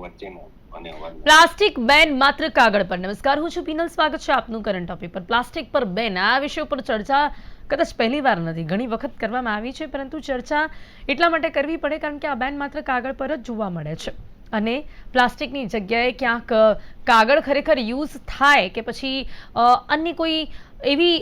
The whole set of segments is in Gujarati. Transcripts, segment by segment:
વચ્ચેનો અને અવાજ પ્લાસ્ટિક બેન માત્ર કાગળ પર. નમસ્કાર, હું છું પીનલ. સ્વાગત છે આપનું કરંટ ટોપિક પર. પ્લાસ્ટિક પર બેન આ વિષય ઉપર ચર્ચા કદાચ પહેલી વાર નથી, ઘણી વખત કરવામાં આવી છે, પરંતુ ચર્ચા એટલા માટે કરવી પડે કારણ કે આ બેન માત્ર કાગળ પર જ જોવા મળે છે અને પ્લાસ્ટિકની જગ્યાએ ક્યાંક કાગળ ખરેખર યુઝ થાય કે પછી અન્ય કોઈ એવી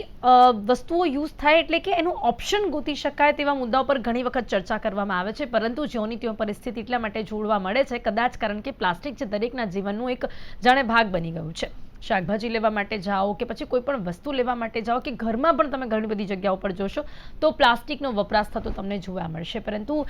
વસ્તુઓ યુઝ થાય એટલે કે એનું ઓપ્શન ગોતી શકાય તેવા મુદ્દાઓ પર ઘણી વખત ચર્ચા કરવામાં આવે છે, પરંતુ જ્યોની ત્યો પરિસ્થિતિ એટલા માટે જોડવા મળે છે કદાચ કારણ કે પ્લાસ્ટિક જે દરેકના જીવનનું એક જાણે ભાગ બની ગયું છે. શાકભાજી લેવા માટે જાઓ કે પછી કોઈ પણ વસ્તુ લેવા માટે જાઓ કે ઘરમાં પણ તમે ઘણી બધી જગ્યાઓ પર જોશો તો પ્લાસ્ટિકનો વપરાશ થતો તમને જોવા મળશે, પરંતુ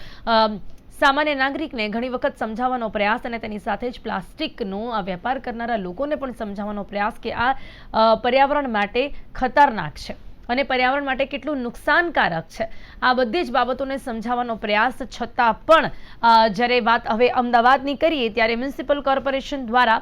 સામાન્ય નાગરિકને ઘણી વખત સમજાવવાનો પ્રયાસ અને તેની સાથે જ પ્લાસ્ટિકનો આ વેપાર કરનારા લોકોને પણ સમજાવવાનો પ્રયાસ કે આ પર્યાવરણ માટે ખતરનાક છે અને પર્યાવરણ માટે કેટલું નુકસાનકારક છે, આ બધી જ બાબતોને સમજાવવાનો પ્રયાસ છતાં પણ જ્યારે વાત હવે અમદાવાદની કરીએ ત્યારે મ્યુનિસિપલ કોર્પોરેશન દ્વારા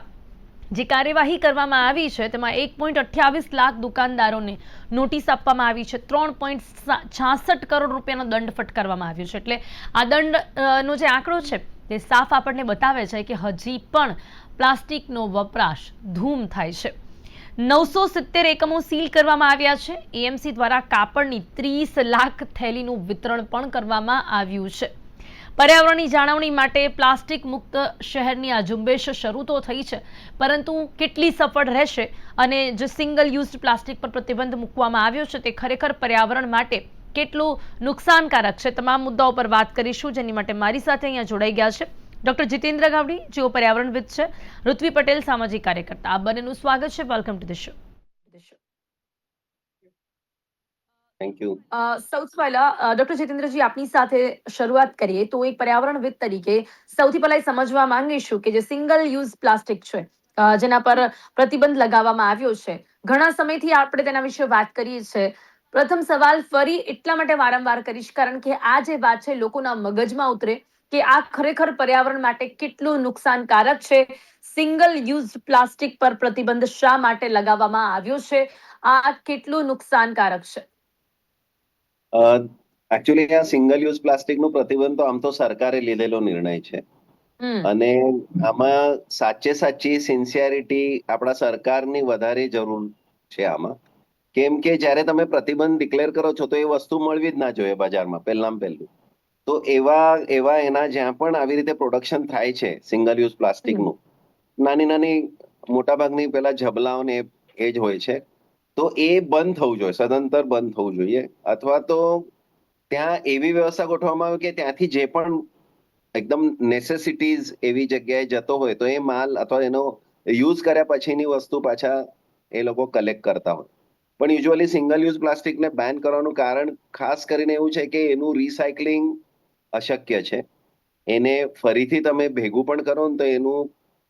જે કાર્યવાહી કરવામાં આવી છે તેમાં 1.28 લાખ દુકાનદારોને નોટિસ આપવામાં આવી છે, 3.66 કરોડ રૂપિયાનો દંડ ફટકારવામાં આવ્યો છે. એટલે આ દંડનો જે આંકડો છે તે સાફ આપણને બતાવે છે કે હજી પણ પ્લાસ્ટિકનો વપરાશ ધૂમ થાય છે. 970 એકમો સીલ કરવામાં આવ્યા છે. એએમસી દ્વારા કાપડની 30 લાખ થેલીનું વિતરણ પણ કરવામાં આવ્યું છે. પર્યાવરણની જાળવણી માટે પ્લાસ્ટિક મુક્ત શહેરની આ ઝુંબેશ શરૂ તો થઈ છે, પરંતુ કેટલી સફળ રહેશે અને જે સિંગલ યુઝ પ્લાસ્ટિક પર પ્રતિબંધ મૂકવામાં આવ્યો છે તે ખરેખર પર્યાવરણ માટે કેટલું નુકસાનકારક છે, તમામ મુદ્દાઓ પર વાત કરીશું, જેની માટે મારી સાથે અહીંયા જોડાઈ ગયા છે ડોક્ટર જીતેન્દ્ર ગાવડી, જેઓ પર્યાવરણવિદ છે, ઋત્વી પટેલ, સામાજિક કાર્યકર્તા. આ બંનેનું સ્વાગત છે. Welcome to the show. Thank you. સૌથી પહેલા ડોક્ટર જીતેન્દ્રજી આપની સાથે શરૂઆત કરીએ તો એક પર્યાવરણવિદ તરીકે સૌથી પહેલા સમજવા માંગીશું કે જે સિંગલ યુઝ પ્લાસ્ટિક છે જેના પર પ્રતિબંધ લગાવવામાં આવ્યો છે, ઘણા સમયથી આપણે તેના વિશે વાત કરીએ છીએ. પ્રથમ સવાલ ફરી એટલા માટે વારંવાર કરીશ કારણ કે આ જે વાત છે લોકોના મગજમાં ઉતરે કે આ ખરેખર પર્યાવરણ માટે કેટલું નુકસાનકારક છે. સિંગલ યુઝ પ્લાસ્ટિક પર પ્રતિબંધ શા માટે લગાવવામાં આવ્યો છે, આ કેટલું નુકસાનકારક છે? એકચ્યુઅલી આ સિંગલ યુઝ પ્લાસ્ટિકનો પ્રતિબંધ તો આમ તો સરકારે લીધેલો નિર્ણય છે અને આમાં સાચી સિન્સિયરિટી આપણા સરકારની વધારે જરૂર છે આમાં, કેમ કે જ્યારે તમે પ્રતિબંધ ડિક્લેર કરો છો તો એ વસ્તુ મળવી જ ના જોઈએ બજારમાં પહેલું. તો એવા એના જ્યાં પણ આવી રીતે પ્રોડક્શન થાય છે સિંગલ યુઝ પ્લાસ્ટિકનું, નાની મોટાભાગની પેલા ઝબલાઓ ને એ જ હોય છે, તો એ બંધ થવું જોઈએ, સદંતર બંધ થવું જોઈએ, અથવા તો ત્યાં એવી વ્યવસ્થા ગોઠવવામાં આવે કે ત્યાંથી જે પણ એકદમ નેસેસિટીઝ એવી જગ્યાએ જતો હોય તો એ માલ અથવા એનો યુઝ કર્યા પછીની વસ્તુ પાછા એ લોકો કલેક્ટ કરતા હોય. પણ યુઝ્યુઅલી સિંગલ યુઝ પ્લાસ્ટિકને બેન કરવાનું કારણ ખાસ કરીને એવું છે કે એનું રિસાયકલિંગ અશક્ય છે. એને ફરીથી તમે ભેગું પણ કરો ને તો એનું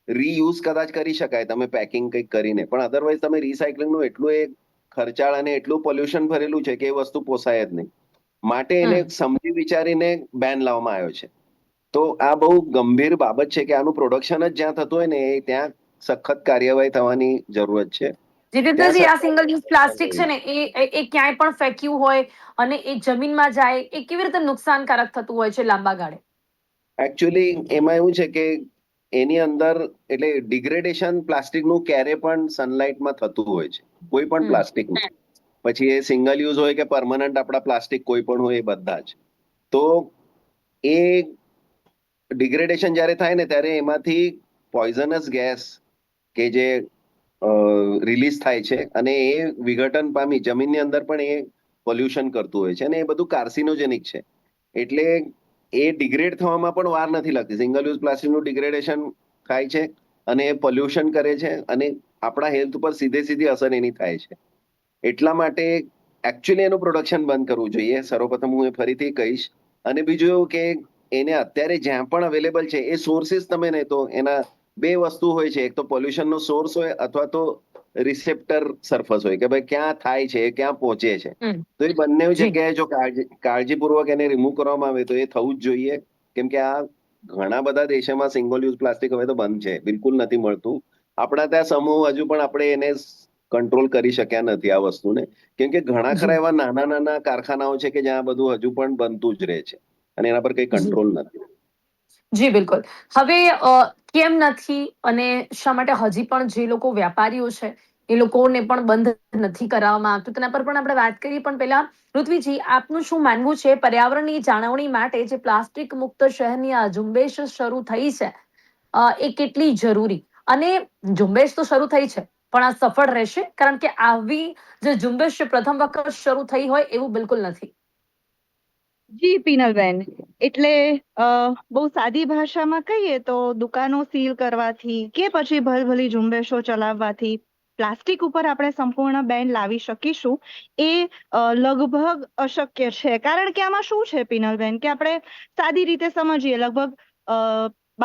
રીયુઝ કદાચ કરી શકાય તમે પેકિંગ કંઈક કરીને, પણ અધરવાઇઝ તમે રિસાયકલિંગનું એટલું એ ખર્ચાળ અને એટલું પોલ્યુશન ભરેલું છે કે એ વસ્તુ પોસાય જ નહીં. માટે એને સમજી વિચારીને બેન લાવવામાં આવ્યો છે. તો આ બહુ ગંભીર બાબત છે કે આનું પ્રોડક્શન જ જ્યાં થતું હોય ને ત્યાં સખત કાર્યવાહી થવાની જરૂરત છે. જીતેન્દ્રજી, આ સિંગલ યુઝ પ્લાસ્ટિક છે ને એ ક્યાંય પણ ફેંક્યું હોય અને એ જમીનમાં જાય એ કેવી રીતે નુકસાનકારક થતું હોય છે લાંબા ગાળે? એકચ્યુઅલી એમાં એવું છે કે એની અંદર એટલે ડિગ્રેડેશન પ્લાસ્ટિકનું ક્યારે પણ સનલાઇટમાં થતું હોય છે, કોઈ પણ પ્લાસ્ટિકનું, પછી એ સિંગલ યુઝ હોય કે પરમનન્ટ આપણા પ્લાસ્ટિક કોઈ પણ હોય એ બધા જ. તો એ ડિગ્રેડેશન જ્યારે થાય ને ત્યારે એમાંથી પોઈઝનસ ગેસ કે જે રિલીઝ થાય છે અને એ વિઘટન પામી જમીનની અંદર પણ એ પોલ્યુશન કરતું હોય છે અને એ બધું કાર્સિનોજેનિક છે. એટલે એ ડિગ્રેડ થવામાં પણ વાર નથી લાગતી. સિંગલ યુઝ પ્લાસ્ટિકનું ડિગ્રેડેશન થાય છે અને એ પોલ્યુશન કરે છે અને આપણા હેલ્થ ઉપર સીધી અસર એની થાય છે. એટલા માટે એકચ્યુઅલી એનું પ્રોડક્શન બંધ કરવું જોઈએ, સર્વપ્રથમ હું એ ફરીથી કહીશ. અને બીજું એવું કે એને અત્યારે જ્યાં પણ અવેલેબલ છે એ સોર્સિસ તમે નહીં તો એના બે વસ્તુ હોય છે, એક તો પોલ્યુશનનો સોર્સ હોય અથવા તો રિસેપ્ટર સરફેસ હોય કે ભાઈ ક્યાં થાય છે, ક્યાં પહોંચે છે. તો એ બંને જગ્યાએ જો કાળજીપૂર્વક એને રિમૂવ કરવામાં આવે તો એ થવું જ જોઈએ, કેમ કે આ ઘણા બધા દેશોમાં સિંગલ યુઝ પ્લાસ્ટિક હવે તો બંધ છે, બિલકુલ નથી મળતું. આપણા ત્યાં સમૂહ હજુ પણ આપણે એને કંટ્રોલ કરી શક્યા નથી આ વસ્તુને, કેમ કે ઘણા ખરા એવા નાના કારખાનાઓ છે કે જ્યાં બધું હજુ પણ બનતું જ રહે છે અને એના પર કઈ કંટ્રોલ નથી. જી બિલકુલ. હવે કેમ નથી અને શા માટે હજી પણ જે લોકો વેપારીઓ છે એ લોકોને પણ બંધ નથી કરાવવામાં આવતું, તેના પર પણ આપણે વાત કરીએ. પણ પહેલા પૃથ્વીજી, આપનું શું માનવું છે પર્યાવરણની જાળવણી માટે જે પ્લાસ્ટિક મુક્ત શહેરની આ ઝુંબેશ શરૂ થઈ છે, એ કેટલી જરૂરી? અને ઝુંબેશ તો શરૂ થઈ છે, પણ આ સફળ રહેશે? કારણ કે આવી જે ઝુંબેશ પ્રથમ વખત શરૂ થઈ હોય એવું બિલકુલ નથી. જી પિનલબેન, એટલે બહુ સાદી ભાષામાં કહીએ તો દુકાનો સીલ કરવાથી કે પછી ભલભલી ઝુંબેશો ચલાવવાથી પ્લાસ્ટિક ઉપર આપણે સંપૂર્ણ બેન લાવી શકીશું એ લગભગ અશક્ય છે. કારણ કે આમાં શું છે પિનલબેન, કે આપણે સાદી રીતે સમજીએ, લગભગ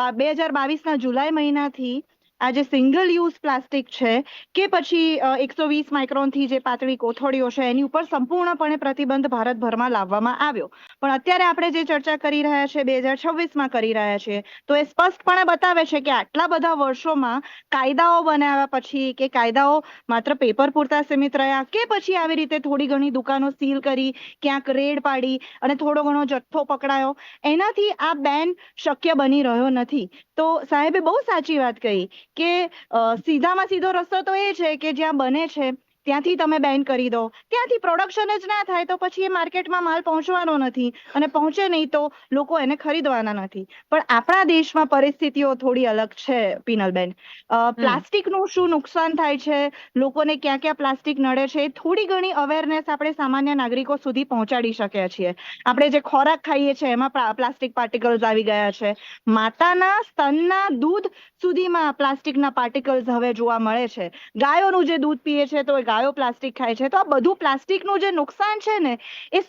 2022ના જુલાઈ મહિનાથી આ જે સિંગલ યુઝ પ્લાસ્ટિક છે કે પછી 120 માઇક્રોનથી જે પાતળી કોથળીઓ છે એની ઉપર સંપૂર્ણપણે પ્રતિબંધ ભારતભરમાં લાવવામાં આવ્યો. પણ અત્યારે આપણે જે ચર્ચા કરી રહ્યા છીએ 2026માં કરી રહ્યા છીએ, તો એ સ્પષ્ટપણે બતાવે છે કે આટલા બધા વર્ષોમાં કાયદાઓ બનાવ્યા પછી, કે કાયદાઓ માત્ર પેપર પૂરતા સીમિત રહ્યા, કે પછી આવી રીતે થોડી ઘણી દુકાનો સીલ કરી, ક્યાંક રેડ પાડી અને થોડો ઘણો જથ્થો પકડાયો, એનાથી આ બેન શક્ય બની રહ્યો નથી. તો સાહેબે બહુ સાચી વાત કહી કે સીધામાં સીધો રસ્તો તો એ છે કે જ્યાં બને છે ત્યાંથી તમે બેન કરી દો. ત્યાંથી પ્રોડક્શન જ ના થાય તો પછી એ માર્કેટમાં માલ પહોંચવાનો નથી, અને પહોંચે નહીં તો લોકો એને ખરીદવાના નથી. પણ આપણા દેશમાં પરિસ્થિતિઓ થોડી અલગ છે પિનલબેન. પ્લાસ્ટિકનું શું નુકસાન થાય છે, લોકોને ક્યાં ક્યાં પ્લાસ્ટિક નડે છે, થોડી ઘણી અવેરનેસ આપણે સામાન્ય નાગરિકો સુધી પહોંચાડી શકીએ છીએ. આપણે જે ખોરાક ખાઈએ છીએ એમાં પ્લાસ્ટિક પાર્ટિકલ્સ આવી ગયા છે. માતાના સ્તનના દૂધ સુધીમાં પ્લાસ્ટિકના પાર્ટિકલ્સ હવે જોવા મળે છે. ગાયોનું જે દૂધ પીએ છે તો એ ગાયો પ્લાસ્ટિક ખાય છે. તો આ બધું પ્લાસ્ટિકનું જે નુકસાન છે ને, એ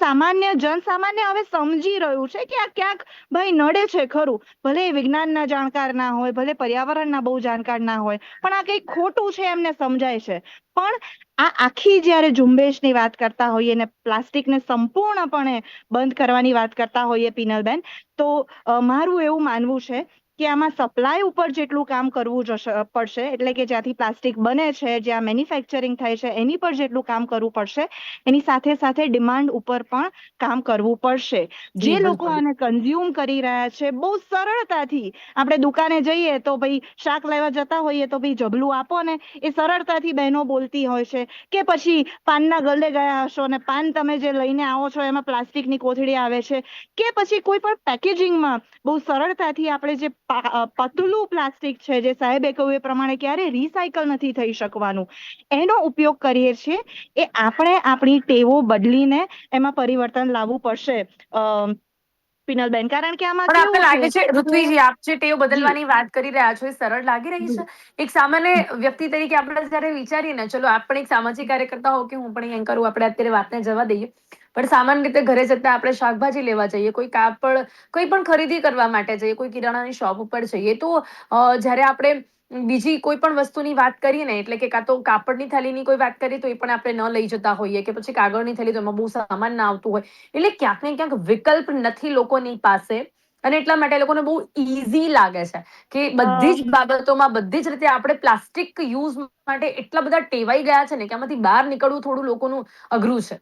જનસામાન્ય હવે સમજી રહ્યું છે કે આ ક્યાંક ભાઈ નડે છે ખરું. ભલે એ વિજ્ઞાનના જાણકાર ના હોય, ભલે પર્યાવરણના બહુ જાણકાર ના હોય, પણ આ કંઈક ખોટું છે એમને સમજાય છે. પણ આ આખી જ્યારે ઝુંબેશની વાત કરતા હોઈએ ને પ્લાસ્ટિકને સંપૂર્ણપણે બંધ કરવાની વાત કરતા હોઈએ પિનલબેન, તો મારું એવું માનવું છે કે આમાં સપ્લાય ઉપર જેટલું કામ કરવું પડશે, એટલે કે જ્યાંથી પ્લાસ્ટિક બને છે, જ્યાં મેન્યુફેક્ચરિંગ થાય છે એની પર જેટલું કામ કરવું પડશે, એની સાથે સાથે ડિમાન્ડ ઉપર પણ કામ કરવું પડશે. જે લોકો આને કન્ઝ્યુમ કરી રહ્યા છે બહુ સરળતાથી, આપણે દુકાને જઈએ તો ભાઈ શાક લેવા જતા હોઈએ તો ભાઈ જબલું આપો ને, એ સરળતાથી બહેનો બોલતી હોય છે. કે પછી પાનના ગલે ગયા હશો ને પાન તમે જે લઈને આવો છો એમાં પ્લાસ્ટિકની કોથળી આવે છે, કે પછી કોઈ પણ પેકેજિંગમાં બહુ સરળતાથી આપણે જે પતલું પ્લાસ્ટિક છે, જે સાહેબે કહ્યું એ પ્રમાણે ક્યારે રિસાયકલ નથી થઈ શકવાનું, એનો ઉપયોગ કરીએ છીએ. એ આપણે આપણી ટેવો બદલીને એમાં પરિવર્તન લાવવું પડશે પિનલબેન. કારણ કે આમાં પણ આપને કેવું લાગે છે કે ઋત્વીજી, આપ જે ટેવ જી બદલવાની વાત કરી રહ્યા છો એ સરળ લાગી રહી જી છે? એક સામાન્ય વ્યક્તિ તરીકે આપણે જયારે વિચારીએ ને, ચલો આપ પણ એક સામાજિક કાર્યકર્તા હો કે હું પણ એન્કર હું, આપણે અત્યારે વાતને જવા દઈએ, પણ સામાન્ય રીતે ઘરે જતા આપણે શાકભાજી લેવા જઈએ, કોઈ કાપડ, કોઈ પણ ખરીદી કરવા માટે જઈએ, કોઈ કિરાણાની શોપ ઉપર જઈએ, તો જ્યારે આપણે બીજી કોઈ પણ વસ્તુની વાત કરીએ ને, એટલે કે કાં તો કાપડની થેલીની કોઈ વાત કરીએ તો એ પણ આપણે ન લઈ જતા હોઈએ, કે પછી કાગળની થેલી તો એમાં બહુ સામાન ના આવતું હોય. એટલે ક્યાંક ને ક્યાંક વિકલ્પ નથી લોકોની પાસે, અને એટલા માટે લોકોને બહુ ઈઝી લાગે છે કે બધી જ બાબતોમાં, બધી જ રીતે આપણે પ્લાસ્ટિક યુઝ માટે એટલા બધા ટેવાઈ ગયા છે ને કે આમાંથી બહાર નીકળવું થોડું લોકોનું અઘરું છે.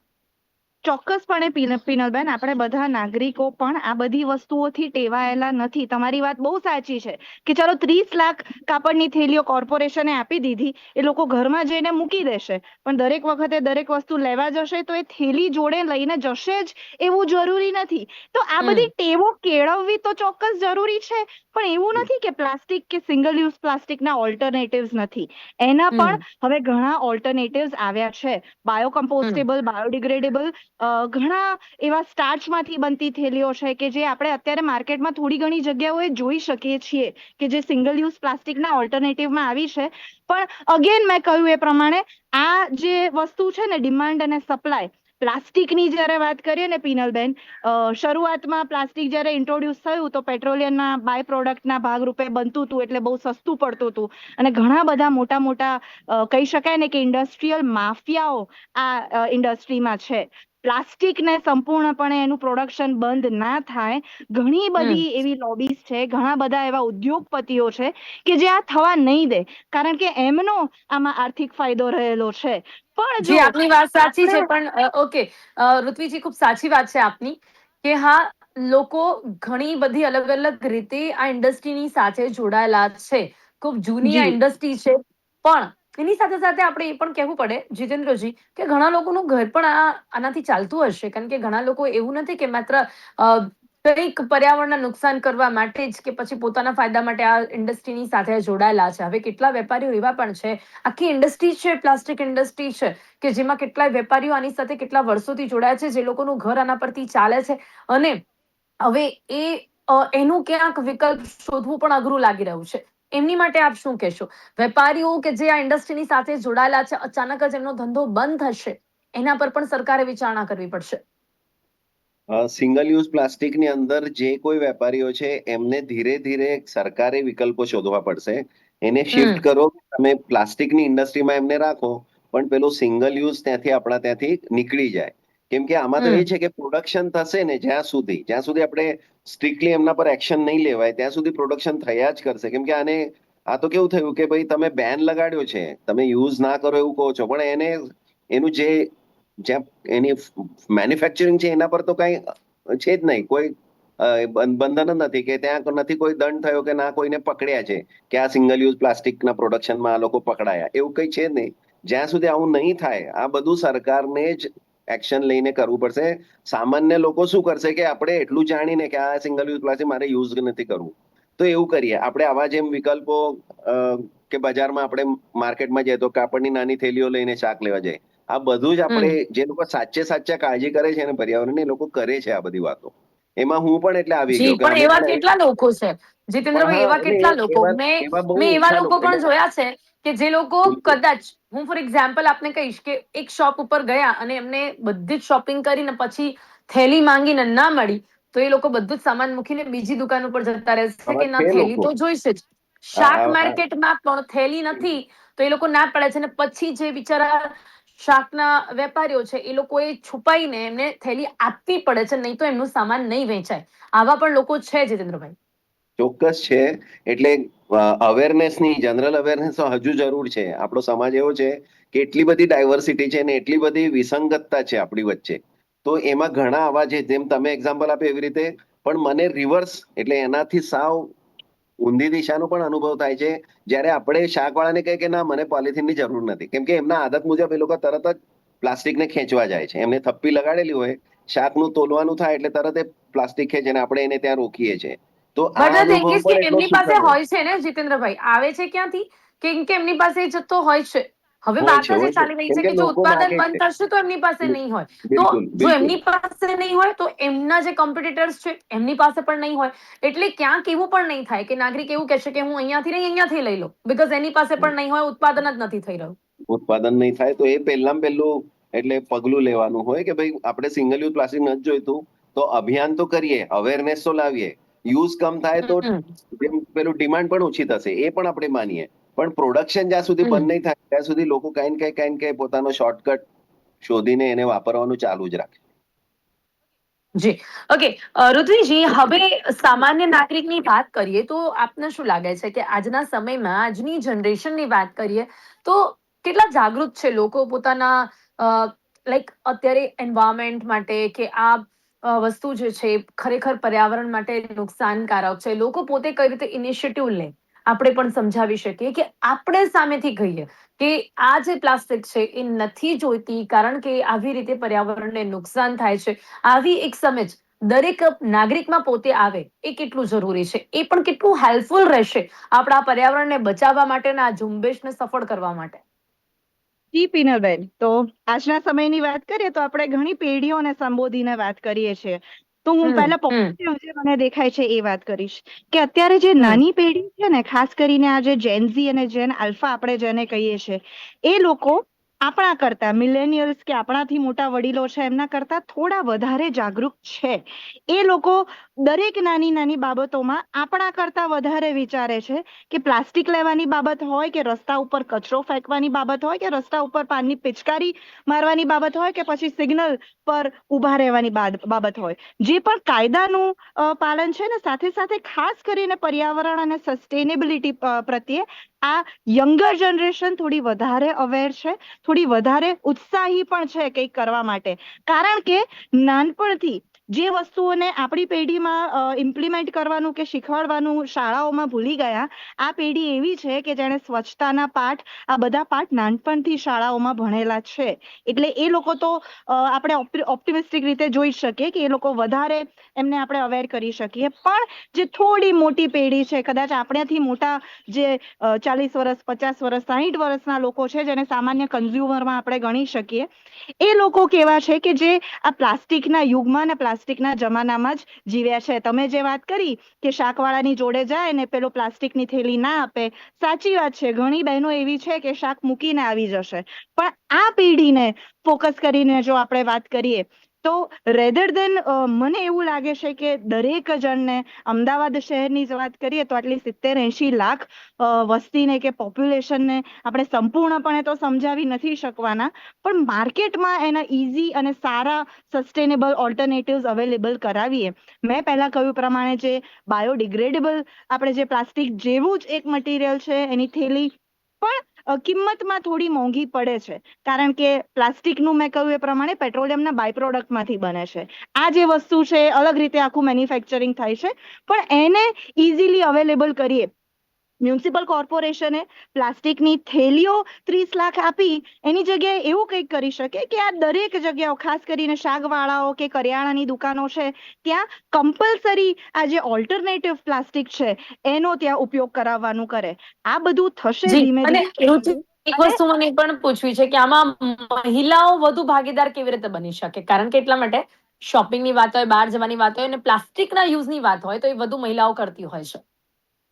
ચોક્કસપણે પિનલબેન, આપણે બધા નાગરિકો પણ આ બધી વસ્તુઓથી ટેવાયેલા નથી. તમારી વાત બહુ સાચી છે કે ચાલો 30 લાખ કાપડની થેલીઓ કોર્પોરેશને આપી દીધી, એ લોકો ઘરમાં જઈને મૂકી દેશે, પણ દરેક વખતે દરેક વસ્તુ લેવા જશે તો એ થેલી જોડે લઈને જશે જ એવું જરૂરી નથી. તો આ બધી ટેવો કેળવવી તો ચોક્કસ જરૂરી છે, પણ એવું નથી કે પ્લાસ્ટિક કે સિંગલ યુઝ પ્લાસ્ટિકના ઓલ્ટરનેટિવ્સ નથી. એના પણ હવે ઘણા ઓલ્ટરનેટિવ્સ આવ્યા છે. બાયોકમ્પોસ્ટેબલ, બાયોડિગ્રેડેબલ, ઘણા એવા સ્ટાર્ચમાંથી બનતી થેલીઓ છે કે જે આપણે અત્યારે માર્કેટમાં થોડી ઘણી જગ્યાઓએ જોઈ શકીએ છીએ, કે જે સિંગલ યુઝ પ્લાસ્ટિકના ઓલ્ટરનેટિવમાં આવી છે. પણ અગેન મેં કહ્યું એ પ્રમાણે આ જે વસ્તુ છે ને, ડિમાન્ડ અને સપ્લાય, પ્લાસ્ટિકની જ્યારે વાત કરીએ ને પિનલબેન, શરૂઆતમાં પ્લાસ્ટિક જ્યારે ઇન્ટ્રોડ્યુસ થયું તો પેટ્રોલિયમના બાય પ્રોડક્ટના ભાગરૂપે બનતું હતું, એટલે બહુ સસ્તું પડતું હતું, અને ઘણા બધા મોટા મોટા કહી શકાય ને કે ઇન્ડસ્ટ્રીયલ માફિયાઓ આ ઇન્ડસ્ટ્રીમાં છે. પ્લાસ્ટિકને સંપૂર્ણપણે એનું પ્રોડક્શન બંધ ના થાય, ઘણી બધી એવી લોબીઝ છે, ઘણા બધા એવા ઉદ્યોગપતિઓ છે કે જે આ થવા નહીં દે, કારણ કે એમનો આમાં આર્થિક ફાયદો રહેલો છે. પણ જી, જો આપની વાત સાચી છે, આપણે પણ ઓકે ઋત્વીજી, ખૂબ સાચી વાત છે આપની, કે હા, લોકો ઘણી બધી અલગ અલગ રીતે આ ઇન્ડસ્ટ્રીની સાથે જોડાયેલા છે. ખૂબ જૂની આ જી ઇન્ડસ્ટ્રી છે, પણ એની સાથે સાથે આપણે એ પણ કહેવું પડે જીતેન્દ્રજી કે ઘણા લોકોનું ઘર પણ આનાથી ચાલતું હશે, કારણ કે ઘણા લોકો એવું નથી કે માત્ર કંઈક પર્યાવરણને નુકસાન કરવા માટે જ કે પછી પોતાના ફાયદા માટે આ ઇન્ડસ્ટ્રીની સાથે જોડાયેલા છે. હવે કેટલા વેપારીઓ એવા પણ છે, આખી ઇન્ડસ્ટ્રી છે, પ્લાસ્ટિક ઇન્ડસ્ટ્રી છે, કે જેમાં કેટલાય વેપારીઓ આની સાથે કેટલા વર્ષોથી જોડાયા છે, જે લોકોનું ઘર આના પરથી ચાલે છે. અને હવે એનું ક્યાંક વિકલ્પ શોધવું પણ અઘરું લાગી રહ્યું છે. એમની માટે આપ શું કહેશો? વેપારીઓ કે જે આ ઇન્ડસ્ટ્રીની સાથે જોડાયેલા છે, અચાનક જ એમનો ધંધો બંધ થશે, એના પર પણ સરકારે વિચારણા કરવી પડશે. સિંગલ યુઝ પ્લાસ્ટિકની અંદર જે કોઈ વેપારીઓ છે એમને ધીરે ધીરે સરકારે વિકલ્પો શોધવા પડશે. એને શિફ્ટ કરો, તમે પ્લાસ્ટિકની ઇન્ડસ્ટ્રીમાં એમને રાખો, પણ પેલું સિંગલ યુઝ ત્યાંથી નીકળી જાય. કેમ કે આમાં તો એ છે કે પ્રોડક્શન થશે ને જ્યાં સુધી આપણે સ્ટ્રિક્ટલી એમના પર એક્શન નહીં લેવાય ત્યાં સુધી પ્રોડક્શન થયા જ કરશે. કેમ કે આ તો કેવું થયું કે ભાઈ તમે બેન લગાડ્યો છે, તમે યુઝ ના કરો એવું કહો છો, પણ એનું જ્યાં એની મેન્યુફેક્ચરિંગ છે એના પર તો કઈ છે જ નહીં, કોઈ બંધન જ નથી કે ત્યાં નથી કોઈ દંડ થયો કે ના કોઈને પકડ્યા છે કે આ સિંગલ યુઝ પ્લાસ્ટિકના પ્રોડક્શનમાં આ લોકો પકડાયા, એવું કઈ છે જ નહીં. જ્યાં સુધી આવું નહીં થાય આ બધું સરકારને જ એક્શન લઈને કરવું પડશે. સામાન્ય લોકો શું કરશે કે આપણે એટલું જાણીને કે આ સિંગલ યુઝ પ્લાસ્ટિક મારે યુઝ નથી કરવું, તો એવું કરીએ આપણે. આવા જેમ વિકલ્પો કે બજારમાં આપણે માર્કેટમાં જઈએ તો કાપડની નાની થેલીઓ લઈને શાક લેવા જાય, આ બધું જ આપણે જે લોકો સાચે કાળજી કરે છે ને પર્યાવરણની, લોકો કરે છે આ બધી વાતો. એમાં હું પણ એટલે આવી જી, ગયો કે પણ અમે એવા પણ કેટલા લોકો છે જીતેન્દ્રભાઈ, એવા કેટલા લોકો એવા બહુ મેં એવા ઓછા લોકો પણ એટલે જોયા છે કે જે લોકો બિલકુલ કદાચ, હું ફોર એક્ઝામ્પલ આપને કહીશ કે એક શોપ ઉપર ગયા અને એમને બધી જ શોપિંગ કરીને પછી થેલી માંગીને ના મળી, તો એ લોકો બધું જ સામાન મૂકીને બીજી દુકાન ઉપર જતા રહેશે આવા કે ના, છે થેલી લોકો. તો જોઈશે જ. આ શાક આ- આ- માર્કેટમાં પણ થેલી નથી તો એ લોકો ના પડે છે, અને પછી જે બિચારા શાકના વેપારીઓ છે એ લોકોએ છુપાઈને એમને થેલી આપવી પડે છે, નહીં તો એમનું સામાન નહીં વેચાય. આવા પણ લોકો છે જીતેન્દ્રભાઈ. ચોક્કસ છે. એટલે અવેરનેસની જનરલ અવેરનેસ હજુ જરૂર છે. આપણો સમાજ એવો છે કે એટલી બધી ડાયવર્સિટી છે ને એટલી બધી વિસંગતતા છે આપણી વચ્ચે, તો એમાં ઘણા આવા છે જેમ તમે એક્ઝામ્પલ આપ્યું એવી રીતે. પણ મને રિવર્સ એટલે એનાથી સાવ ઊંધી દિશાનો પણ અનુભવ થાય છે જ્યારે આપણે શાકવાળાને કહીએ કે ના મને પોલિથીનની જરૂર નથી, કેમ કે એમના આદત મુજબ એ લોકો તરત જ પ્લાસ્ટિકને ખેંચવા જાય છે. એમને થપ્પી લગાડેલી હોય, શાકનું તોલવાનું થાય એટલે તરત એ પ્લાસ્ટિક ખેંચે ને આપણે એને ત્યાં રોકીએ છીએ. તો આ બટ ધ થિંગ અનુભવ ઇઝ કે પણ એટલો એમની પાસે સુખદ હોય છે ને જીતેન્દ્રભાઈ, આવે છે ક્યાંથી? કેમ કે એમની પાસે એ જથ્થો હોય છે. હવે વાત જ એ હોય છે ચાલી રહી કેમ છે કે કે જો લોકો ઉત્પાદન માગે છે. બંધ થશે તો એમની પાસે નહીં હોય. તો બિલકુલ જો બિલકુલ એમની પાસે નહીં હોય તો એમના જે કોમ્પિટિટર્સ છે એમની પાસે પણ નહીં હોય. એટલે ક્યાંક એવું પણ નહીં થાય કે નાગરિક એવું કહેશે કે હું અહીંયાથી લઈ લઉં, બીકોઝ એની પાસે પણ નહીં હોય, ઉત્પાદન જ નથી થઈ રહ્યું. ઉત્પાદન નહીં થાય તો એ પહેલું એટલે પગલું લેવાનું હોય કે ભાઈ આપણે સિંગલ યુઝ પ્લાસ્ટિક નથી જોઈતું, તો અભિયાન તો કરીએ, અવેરનેસ તો લાવીએ. યુઝ કમ થાય તો હમ, જેમ પેલું ડિમાન્ડ પણ ઓછી થશે એ પણ આપણે માનીએ, પણ પ્રોડક્શન જ્યાં સુધી હમ. બંધ નહીં થાય ત્યાં સુધી લોકો કઈ ને કઈ પોતાનો શોર્ટકટ શોધીને એને વાપરવાનું ચાલુ જ રાખે. જી, ઓકે. ઋત્વિજી, હવે સામાન્ય નાગરિકની વાત કરીએ તો આપને શું લાગે છે કે આજના સમયમાં, આજની જનરેશનની વાત કરીએ તો કેટલા જાગૃત છે લોકો પોતાના લાઈક અત્યારે એન્વાયરમેન્ટ માટે, કે આ વસ્તુ જે છે એ ખરેખર પર્યાવરણ માટે નુકસાનકારક છે, લોકો પોતે કઈ રીતે ઇનિશિયેટિવ લે, આપણે પણ સમજાવી શકીએ કે આપણે સામેથી કહીએ કે આ જે પ્લાસ્ટિક છે એ નથી જોઈતી, કારણ કે આવી રીતે પર્યાવરણને નુકસાન થાય છે. આવી એક સમજ દરેક નાગરિકમાં પોતે આવે એ કેટલું જરૂરી છે, એ પણ કેટલું હેલ્પફુલ રહેશે આપણા પર્યાવરણને બચાવવા માટે અને આ ઝુંબેશને સફળ કરવા માટે. જી પિનલબેન, તો આજના સમયની વાત કરીએ તો આપણે ઘણી પેઢીઓને સંબોધીને વાત કરીએ છીએ. તો હું હમ, પહેલા હમ, જે મને દેખાય છે એ વાત કરીશ કે અત્યારે જે હમ, નાની પેઢી છે ને, ખાસ કરીને આ જે જેન ઝી અને જેન આલ્ફા આપણે જેને કહીએ છીએ, એ લોકો આપણા કરતા, મિલેનિયલ્સ કે આપણાથી મોટા વડીલો છે એમના કરતા થોડા વધારે જાગૃત છે. એ લોકો દરેક નાની નાની બાબતોમાં આપણા કરતા વધારે વિચારે છે કે પ્લાસ્ટિક લેવાની બાબત હોય, કે રસ્તા ઉપર કચરો ફેંકવાની બાબત હોય, કે રસ્તા ઉપર પાનની પિચકારી મારવાની બાબત હોય, કે પછી સિગ્નલ પર ઊભા રહેવાની બાબત હોય. જે પણ કાયદાનું પાલન છે ને, સાથે સાથે ખાસ કરીને પર્યાવરણ અને સસ્ટેનેબિલિટી પ્રત્યે આ યંગર જનરેશન થોડી વધારે અવેર છે, થોડી વધારે ઉત્સાહી પણ છે કંઈક કરવા માટે. કારણ કે નાનપણથી જે વસ્તુઓને આપણી પેઢીમાં ઇમ્પ્લિમેન્ટ કરવાનું કે શીખવાડવાનું શાળાઓમાં ભૂલી ગયા, આ પેઢી એવી છે કે જેણે સ્વચ્છતાના પાઠ, આ બધા પાઠ નાનપણથી શાળાઓમાં ભણેલા છે. એટલે એ લોકો તો આપણે ઓપ્ટિમિસ્ટિક રીતે જોઈ શકીએ કે એ લોકો વધારે એમને આપણે અવેર કરી શકીએ. પણ જે થોડી મોટી પેઢી છે, કદાચ આપણાથી મોટા જે 40 વર્ષ, 50 વર્ષ, 60 વર્ષના લોકો છે, જેને સામાન્ય કન્ઝ્યુમરમાં આપણે ગણી શકીએ, એ લોકો કેવા છે કે જે આ પ્લાસ્ટિકના યુગમાં અને પ્લાસ્ટિકના જમાનામાં જ જીવ્યા છે. તમે જે વાત કરી કે શાકવાળાની જોડે જાય ને પેલો પ્લાસ્ટિકની થેલી ના આપે, સાચી વાત છે. ઘણી બહેનો એવી છે કે શાક મૂકીને આવી જશે. પણ આ પેઢીને ફોકસ કરીને જો આપણે વાત કરીએ તો રેધર દેન મને એવું લાગે છે કે દરેક જણને, અમદાવાદ શહેરની જ વાત કરીએ તો આટલી 70-80 લાખ વસ્તીને કે પોપ્યુલેશનને આપણે સંપૂર્ણપણે તો સમજાવી નથી શકવાના, પણ માર્કેટમાં એના ઇઝી અને સારા સસ્ટેનેબલ ઓલ્ટરનેટિવ્સ અવેલેબલ કરાવીએ. મેં પહેલા કહ્યું પ્રમાણે જે બાયોડિગ્રેડેબલ આપણે જે પ્લાસ્ટિક જેવું જ એક મટીરિયલ છે, એની થેલી પણ કિંમતમાં થોડી મોંઘી પડે છે, કારણ કે પ્લાસ્ટિકનું મેં કહ્યું એ પ્રમાણે પેટ્રોલિયમના બાય પ્રોડક્ટમાંથી બને છે. આ જે વસ્તુ છે અલગ રીતે આખું મેન્યુફેક્ચરિંગ થાય છે, પણ એને ઇઝીલી અવેલેબલ કરીએ. મ્યુનિસિપલ કોર્પોરેશને પ્લાસ્ટિકની થેલીઓ 30 લાખ આપી એની જગ્યાએ એવું કંઈક કરી શકે કે આ દરેક જગ્યાઓ, ખાસ કરીને શાકવાળાઓ કે કરિયાણાની દુકાનો છે, ત્યાં કમ્પલસરી આ જે ઓલ્ટરનેટિવ પ્લાસ્ટિક છે એનો ત્યાં ઉપયોગ કરાવવાનું કરે. આ બધું થશે જી, ધીમે અને ધીમે. એક વસ્તુ મને એ પણ પૂછવી છે કે આમાં મહિલાઓ વધુ ભાગીદાર કેવી રીતે બની શકે? કારણ કે એટલા માટે શોપિંગની વાત હોય, બહાર જવાની વાત હોય અને પ્લાસ્ટિકના યુઝની વાત હોય તો એ વધુ મહિલાઓ કરતી હોય છે.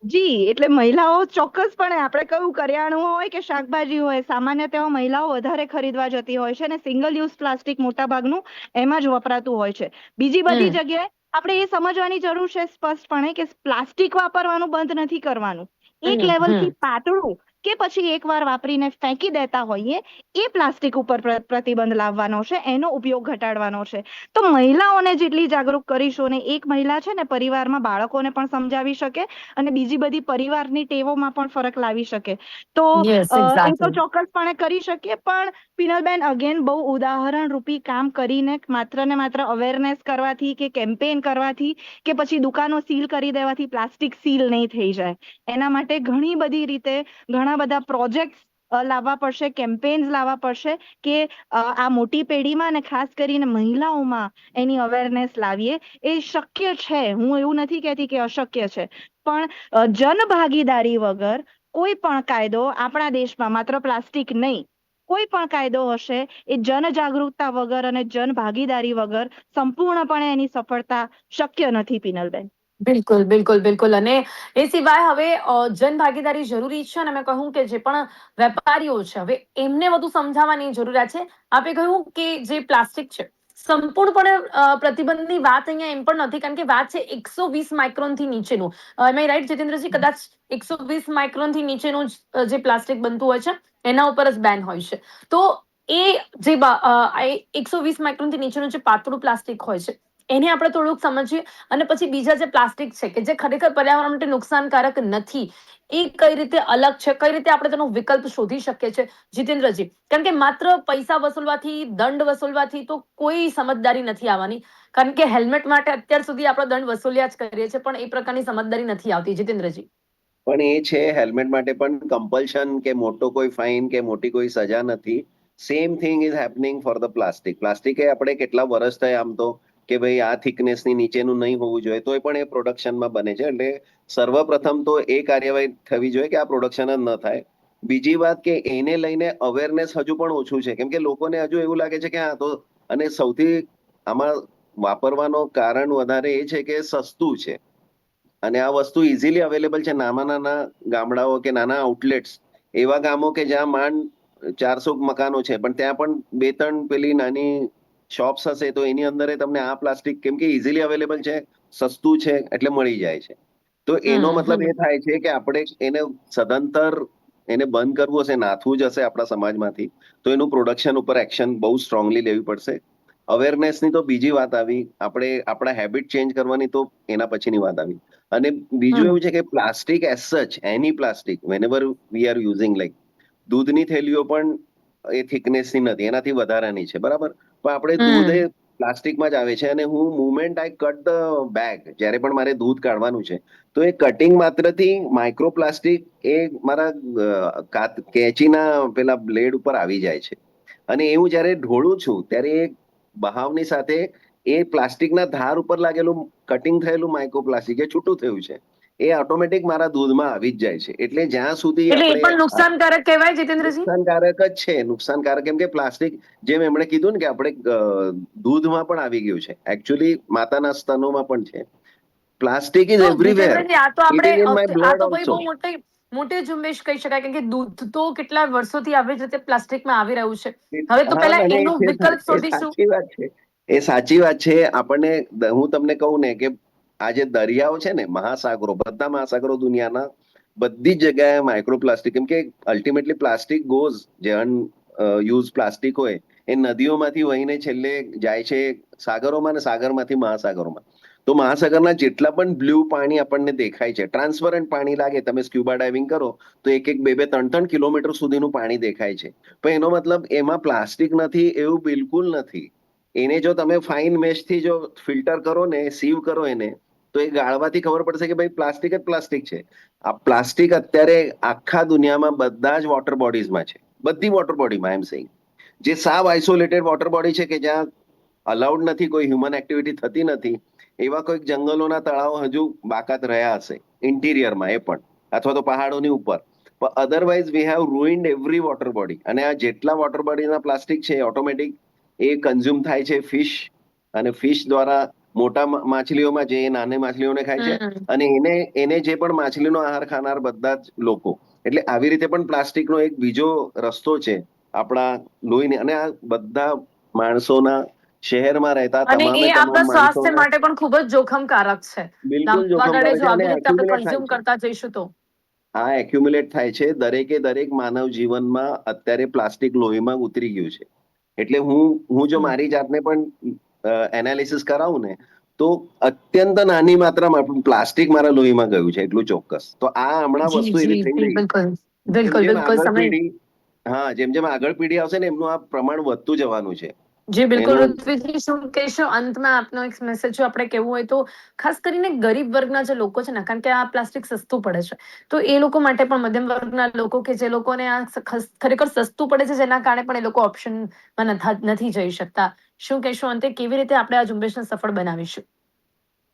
જી, એટલે મહિલાઓ ચોક્કસપણે, આપણે કહ્યું કરિયાણું હોય કે શાકભાજી હોય, સામાન્યતઃ મહિલાઓ વધારે ખરીદવા જતી હોય છે અને સિંગલ યુઝ પ્લાસ્ટિક મોટા ભાગનું એમાં જ વપરાતું હોય છે. બીજી બધી જગ્યાએ આપણે એ સમજવાની જરૂર છે સ્પષ્ટપણે કે પ્લાસ્ટિક વાપરવાનું બંધ નથી કરવાનું. એક લેવલથી પાતળું કે પછી એકવાર વાપરીને ફેંકી દેતા હોઈએ એ પ્લાસ્ટિક ઉપર પ્રતિબંધ લાવવાનો છે, એનો ઉપયોગ ઘટાડવાનો છે. તો મહિલાઓને જેટલી જાગૃત કરીશું, ને એક મહિલા છે ને પરિવારમાં બાળકોને પણ સમજાવી શકે અને બીજી બધી પરિવારની ટેવોમાં પણ ફરક લાવી શકે, તો યસ, એ તો એક્ઝેક્ટલી. ચોક્કસપણે કરી શકીએ. પણ પિનલબેન, અગેન બહુ ઉદાહરણ રૂપી કામ કરીને માત્ર ને માત્ર અવેરનેસ કરવાથી કે કેમ્પેન કરવાથી કે પછી દુકાનો સીલ કરી દેવાથી પ્લાસ્ટિક સીલ નહીં થઈ જાય. એના માટે ઘણી બધી રીતે ઘણા બધા પ્રોજેક્ટ લાવવા પડશે, કેમ્પેન્સ લાવવા પડશે કે આ મોટી પેઢીમાં અને ખાસ કરીને મહિલાઓમાં એની અવેરનેસ લાવીએ. એ શક્ય છે, હું એવું નથી કહેતી કે અશક્ય છે, પણ જનભાગીદારી વગર કોઈ પણ કાયદો આપણા દેશમાં, માત્ર પ્લાસ્ટિક નહીં, કોઈ પણ કાયદો હશે એ જનજાગૃતતા વગર અને જનભાગીદારી વગર સંપૂર્ણપણે એની સફળતા શક્ય નથી. પિનલબેન, બિલકુલ, બિલકુલ, બિલકુલ. અને એ સિવાય હવે જનભાગીદારી જરૂરી છે અને મેં કહ્યું કે જે પણ વેપારીઓ છે હવે એમને વધુ સમજાવવાની જરૂરિયાત છે. આપે કહ્યું કે જે પ્લાસ્ટિક છે સંપૂર્ણપણે પ્રતિબંધની વાત અહીંયા એમ પણ નથી, કારણ કે વાત છે 120 માઇક્રોનથી નીચેનું. એમ રાઈટ જીતેન્દ્રજી? કદાચ 120 માઇક્રોનથી નીચેનું જે પ્લાસ્ટિક બનતું હોય છે એના ઉપર જ બેન હોય છે. તો એ જે 120 માઇક્રોનથી નીચેનું જે પાતળું પ્લાસ્ટિક હોય છે એને આપણે થોડુંક સમજીએ, અને પછી બીજા જે પ્લાસ્ટિક છે કે જે ખરેખર પર્યાવરણ માટે નુકસાનકારક નથી, એ કઈ રીતે અલગ છે, કઈ રીતે આપણે તેનો વિકલ્પ શોધી શકીએ છીએ જીતેન્દ્રજી? કારણ કે માત્ર પૈસા વસૂલવાથી, દંડ વસૂલવાથી તો કોઈ સમજદારી નથી આવવાની. કારણ કે હેલ્મેટ માટે અત્યાર સુધી આપણે દંડ વસૂલ્યા જ કરીએ છીએ, પણ એ પ્રકારની સમજદારી નથી આવતી. જીતેન્દ્રજી? પણ એ છે, હેલ્મેટ માટે પણ કમ્પલ્શન કે મોટો કોઈ ફાઇન કે મોટી કોઈ સજા નથી. Same thing is happening for the plastic. Plastic એ આપણે કેટલા વર્ષ થયા આમ તો કે ભાઈ આ થિકનેસની નીચેનું નહીં હોવું જોઈએ, તોય પણ એ પ્રોડક્શનમાં બને છે. એટલે સર્વપ્રથમ તો એ કાર્યવાહી થવી જોઈએ કે આ પ્રોડક્શન જ ન થાય. બીજી વાત કે એને લઈને અવેરનેસ હજુ પણ ઓછું છે, કેમ કે લોકોને હજુ એવું લાગે છે કે હા તો, અને સૌથી આમાં વાપરવાનો કારણ વધારે એ છે કે સસ્તું છે અને આ વસ્તુ ઇઝીલી અવેલેબલ છે. નાના ગામડાઓ કે નાના આઉટલેટ્સ, એવા ગામો કે જ્યાં માંડ 400 મકાનો છે, પણ ત્યાં પણ 2-3 પેલી નાની શોપ્સ હશે તો એની અંદર તમને આ પ્લાસ્ટિક, કેમ કે ઇઝીલી અવેલેબલ છે, સસ્તું છે, એટલે મળી જાય છે. તો એનો મતલબ એ થાય છે કે આપણે એને સદંતર એને બંધ કરવું હશે, નાથવું જ હશે આપણા સમાજમાંથી, તો એનું પ્રોડક્શન ઉપર એક્શન બહુ સ્ટ્રોંગલી લેવી પડશે. અવેરનેસની તો બીજી વાત આવી, આપણે આપણા હેબિટ ચેન્જ કરવાની તો એના પછીની વાત આવી. અને બીજું એવું છે કે પ્લાસ્ટિક એઝ સચ, એની plastic વેનેવર we are using, like દૂધની થેલીઓ પણ એ થિકનેસની નથી, એનાથી વધારાની છે, બરાબર? પણ આપણે દૂધ એ પ્લાસ્ટિકમાં જ આવે છે. અને હું moment I cut the bag, જ્યારે પણ મારે દૂધ કાઢવાનું છે, તો એ કટિંગ માત્રથી માઇક્રોપ્લાસ્ટિક એ મારા કેચીના પેલા બ્લેડ ઉપર આવી જાય છે. અને એવું જ્યારે ઢોળું છું ત્યારે એ બહાવની સાથે એ પ્લાસ્ટિકના ધાર ઉપર લાગેલું કટિંગ થયેલું માઇક્રોપ્લાસ્ટિક એ છૂટું થયું છે, એ ઓટોમેટિક મારા દૂધમાં આવી જ જાય છે. એટલે જ્યાં સુધી એટલે એ આપણે પણ નુકસાનકારક કહેવાય જીતેન્દ્રજી? નુકસાનકારક જ છે, નુકસાનકારક. કેમ કે પ્લાસ્ટિક, જેમ એમણે કીધું ને કે આપણે દૂધમાં પણ આવી ગયું છે, એકચ્યુઅલી માતાના સ્તનોમાં પણ છે. પ્લાસ્ટિક ઇઝ તો એવરીવેર. જીતેન્દ્રજી, આ તો ઇટ આપણે ઇઝ ઇન માય આ બ્લડ તો ભાઈ ઓલ્સો. બહુ મોટી ઝુંબેશ કહી શકાય, કેમ કે દૂધ તો કેટલા વર્ષોથી આવી જ રીતે પ્લાસ્ટિકમાં આવી રહ્યું છે. હવે તો હા, પહેલા અને એનો વિકલ્પ એ શોધીશું. સાચી વાત છે. એ સાચી વાત છે. આપણને, હું તમને કહું ને કે આ જે દરિયાઓ છે ને, મહાસાગરો, બધા મહાસાગરો દુનિયાના, બધી જ જગ્યાએ માઇક્રોપ્લાસ્ટિક, કેમ કે અલ્ટિમેટલી પ્લાસ્ટિક ગોઝ, જે યુઝ પ્લાસ્ટિક હોય એ નદીઓમાંથી વહીને છેલ્લે જાય છે સાગરોમાં, અને સાગરમાંથી મહાસાગરોમાં. તો મહાસાગરના જેટલા પણ બ્લુ પાણી આપણને દેખાય છે, ટ્રાન્સપરન્ટ પાણી લાગે, તમે સ્ક્યુબા ડાઇવિંગ કરો તો 1-1, 2-2, 3-3 કિલોમીટર સુધીનું પાણી દેખાય છે. પણ એનો મતલબ એમાં પ્લાસ્ટિક નથી એવું બિલકુલ નથી. એને જો તમે ફાઇન મેશથી જો ફિલ્ટર કરો ને, સીવ કરો એને, તો એ ગાળવાથી ખબર પડશે કે ભાઈ પ્લાસ્ટિક જ પ્લાસ્ટિક છે. આ પ્લાસ્ટિક અત્યારે આખા દુનિયામાં બધા જ વોટર બોડીઝમાં છે, બધી વોટર બોડીમાં, એમ સેઇંગ. જે સાવ આઇસોલેટેડ વોટર બોડી છે, કે જ્યાં અલાઉડ નથી, કોઈ હ્યુમન એક્ટિવિટી થતી નથી, એવા કોઈક જંગલોના તળાવ હજુ બાકાત રહ્યા હશે ઇન્ટિરિયરમાં, એ પણ, અથવા તો પહાડોની ઉપર. પણ otherwise we have ruined every water body. અને આ જેટલા વોટર બોડીના પ્લાસ્ટિક છે ઓટોમેટિક એ કન્ઝ્યુમ થાય છે ફિશ, અને ફિશ દ્વારા મોટા માછલીઓમાં, જે નાની માછલીઓને ખાય છે, હમ. અને એને જે પણ માછલીનો આહાર ખાનાર બધા જ લોકો. એટલે આવી રીતે પણ પ્લાસ્ટિકનો એક બીજો રસ્તો છે આપણા લોહીને. અને આ બધા માણસોના, શહેરમાં રહેતા અને એ તમામ આપણા સ્વાસ્થ્ય માણસોના માટે પણ ખૂબ જ જોખમકારક છે. બિલકુલ લાંબા ગાળે જોખમકારક જો છે. અને આવી રીતે આપણે એક્યુમ્યુલેટ થાય કન્ઝ્યુમ છે. કરતા જઈશું તો. આ એક્યુમ્યુલેટ થાય છે. દરેક માનવ જીવનમાં અત્યારે પ્લાસ્ટિક લોહીમાં ઉતરી ગયું છે. એટલે હું જો મારી જાતને પણ એનાલિસિસ કરાવું ને, તો અત્યંત નાની માત્રામાં પ્લાસ્ટિક મારા લોહીમાં ગયું છે, એટલું ચોક્કસ. તો આ હમણાં જી વસ્તુ એવી જી થઈ જી, રહી, બિલકુલ જેમ બિલકુલ જેમ બિલકુલ. આગળ સમય પેઢી, હા, જેમ જેમ આગળ પેઢી આવશે ને, એમનું આ પ્રમાણ વધતું જવાનું છે. જી બિલકુલ. એનું ઋત્વિકજી, શું કહેશો અંતમાં આપનો એક મેસેજ જો આપણે કહેવું હોય તો, ખાસ કરીને ગરીબ વર્ગના જે લોકો છે ને, કારણ કે આ પ્લાસ્ટિક સસ્તું પડે છે, તો એ લોકો માટે પણ, મધ્યમ વર્ગના લોકો કે જે લોકોને આ ખરેખર સસ્તું પડે છે, જેના કારણે પણ એ લોકો ઓપ્શનમાં નથી જઈ શકતા, શું કહેશો અંતે, કેવી રીતે આપણે આ ઝુંબેશને સફળ બનાવીશું?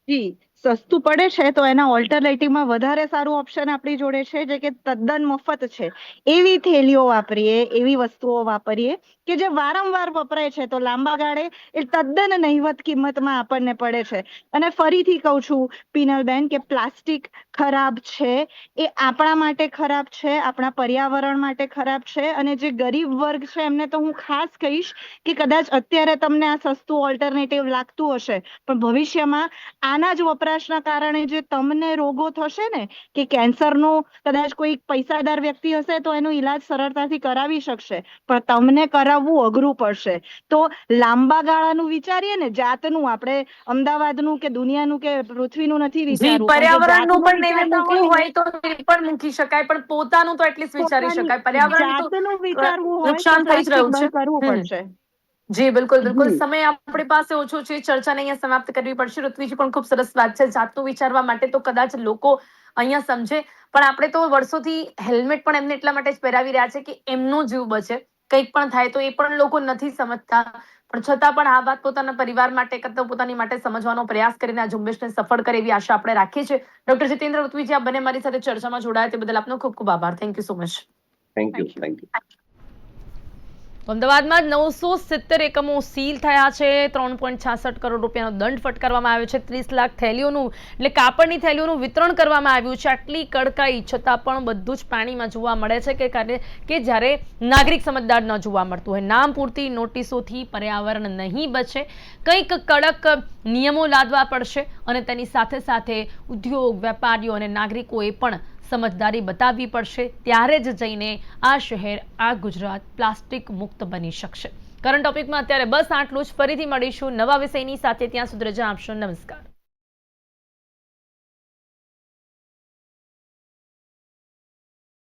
જી, સસ્તું પડે છે તો એના ઓલ્ટરનેટિવમાં વધારે સારું ઓપ્શન આપણી જોડે છે, જે કે તદ્દન મફત છે. એવી થેલીઓ વાપરીએ, એવી વસ્તુઓ વાપરીએ કે જે વારંવાર વપરાય છે, તો લાંબા ગાળે એ તદ્દન નહિવત કિંમતમાં આપણને પડે છે. અને ફરીથી કહું છું પિનલબેન, કે પ્લાસ્ટિક ખરાબ છે, એ આપણા માટે ખરાબ છે, આપણા પર્યાવરણ માટે ખરાબ છે. અને જે ગરીબ વર્ગ છે એમને તો હું ખાસ કહીશ કે કદાચ અત્યારે તમને આ સસ્તું ઓલ્ટરનેટિવ લાગતું હશે, પણ ભવિષ્યમાં આના જ વપરાશના કારણે જે તમને રોગો થશે ને, કે કેન્સરનો કદાચ કોઈ પૈસાદાર વ્યક્તિ હશે તો એનો ઈલાજ સરળતાથી કરાવી શકશે, પણ તમને કરાવવું અઘરું પડશે. તો લાંબા ગાળાનું વિચારીએ ને, જાતનું, આપણે અમદાવાદનું કે દુનિયાનું કે પૃથ્વીનું નથી જી, વિચારવું, પણ જો પર્યાવરણનું જાતનું પણ એને વિચારતા મૂકવું હોય ને, હોય તો એ પણ મૂકી શકાય, પણ પોતાનું તો એટલીસ્ટ વિચારી પોતાની શકાય. પર્યાવરણ તો જાતનું વિચારવું હોય તો નુકસાન થઈ જ પ્લાસ્ટિક રહ્યું છે. બંધ કરવું પડશે. જી બિલકુલ બિલકુલ. જી સમય આપણી પાસે ઓછો છે, ચર્ચાને અહીંયા સમાપ્ત કરવી પડશે. ઋત્વિજી, પણ ખૂબ સરસ વાત છે. જાતનું વિચારવા માટે તો કદાચ લોકો અહીંયા સમજે, પણ આપણે તો વર્ષોથી હેલ્મેટ પણ એમને એટલા માટે જ પહેરાવી રહ્યા છે કે એમનો જીવ બચે, કંઈક પણ થાય તો. એ પણ લોકો નથી સમજતા, પણ છતાં પણ આ વાત પોતાના પરિવાર માટે કરતા પોતાની માટે સમજવાનો પ્રયાસ કરીને આ ઝુંબેશને સફળ કરે એવી આશા આપણે રાખીએ છીએ. ડોક્ટર જીતેન્દ્ર ઋત્વિજી, આપ બંને મારી સાથે ચર્ચામાં જોડાયા તે બદલ આપનો ખૂબ ખૂબ આભાર. Thank you so much. Thank you. Thank you. અમદાવાદમાં 970 એકમો સીલ થયા છે. 3.66 કરોડ રૂપિયાનો દંડ ફટકારવામાં આવ્યો છે. 30 લાખ થેલીઓનું, એટલે કાપડની થેલીઓનું વિતરણ કરવામાં આવ્યું છે. આટલી કડકાઈ છતાં પણ બધું જ પાણીમાં જોવા મળે છે, કે જ્યારે નાગરિક સમજદાર ન જોવા મળતું હોય. નામ પૂરતી નોટિસોથી પર્યાવરણ નહીં બચે, કંઈક કડક નિયમો લાદવા પડશે, અને તેની સાથે સાથે ઉદ્યોગ, વેપારીઓ અને નાગરિકોએ પણ સમજદારી બતાવવી પડશે. ત્યારે જ જઈને આ શહેર, આ ગુજરાત પ્લાસ્ટિક મુક્ત બની શકશે. કરંટ ટોપિકમાં અત્યારે બસ આટલું જ. ફરીથી મળીશું નવા વિષયની સાથે. ત્યાં સુધી રજા આપશો. નમસ્કાર.